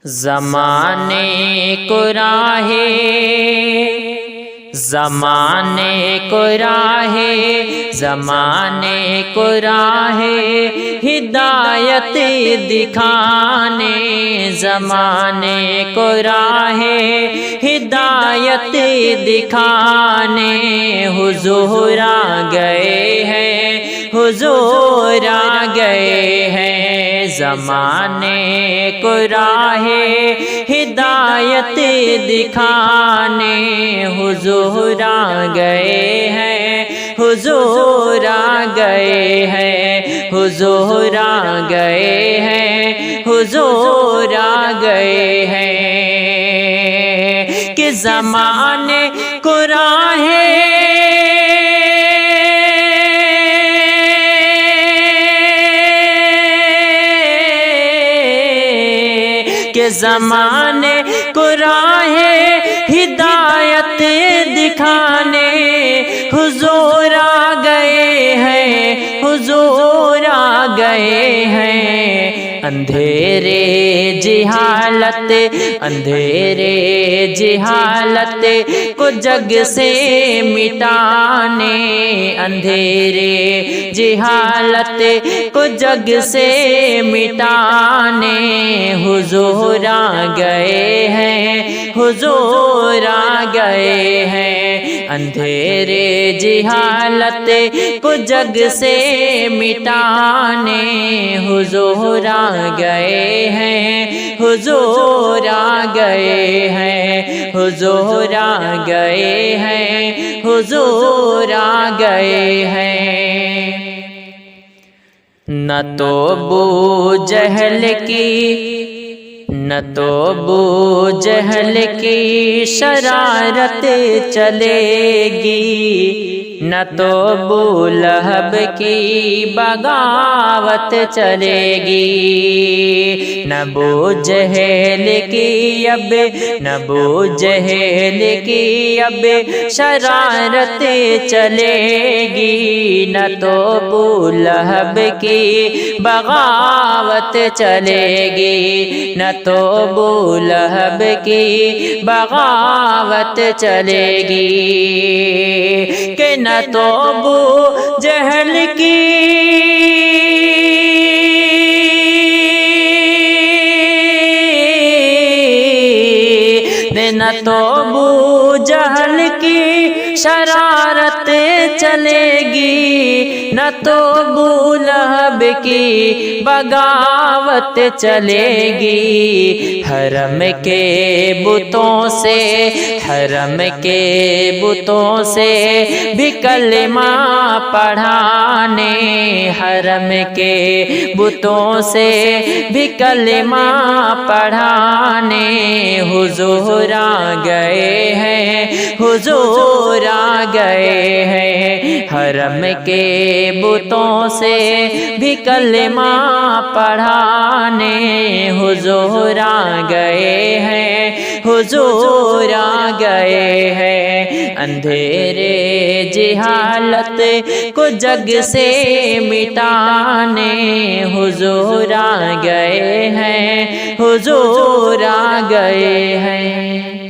زمانے کو راہے زمانے کو راہے زمانے کو راہے ہدایت دکھانے زمانے کو راہے ہدایت دکھانے حضور آ گئے ہیں حضور آ گئے ہیں زمانے کو راہے ہدایت دکھانے حضور آ گئے ہیں حضور آ گئے ہیں حضور آ گئے ہیں حضور آ گئے ہیں کہ زمانے کو راہے کہ زمانے کو راہے ہدایت دکھانے حضور آ گئے ہیں حضور آ گئے ہیں اندھیرے جہالت اندھیرے جہالت کو جگ سے مٹانے اندھیرے جہالت کو جگ سے مٹانے حضور آ گئے ہیں حضور آ گئے ہیں اندھیرے جہالت کو جگ سے مٹانے حضور آ گئے ہیں حضور آ گئے ہیں حضور آ گئے ہیں حضور آ گئے ہیں نہ تو ابو جہل کی نہ تو ابو جہل کی شرارت چلے گی نہ تو ابو لہب کی بغاوت چلے گی نہ ابو جہل کی اب نہ ابو جہل کی اب شرارت چلے گی نہ تو ابو لہب کی بغاوت چلے گی نہ تو ابو لہب کی بغاوت چلے گی کہ نہ تو ابو جہل کی نہ تو ابو جہل کی شرارت چلے گی نہ تو ابو لہب کی بغاوت چلے گی حرم کے بتوں سے حرم کے بتوں سے بھی کلمہ پڑھانے حرم کے بتوں سے بھی کلمہ پڑھانے حضور آ گئے ہیں حضور آ گئے ہیں حرم کے بتوں سے بھی کلمہ پڑھانے حضور آ گئے ہیں حضور آ گئے ہیں اندھیرے جہالت کو جگ سے مٹانے حضور آ گئے ہیں حضور آ گئے ہیں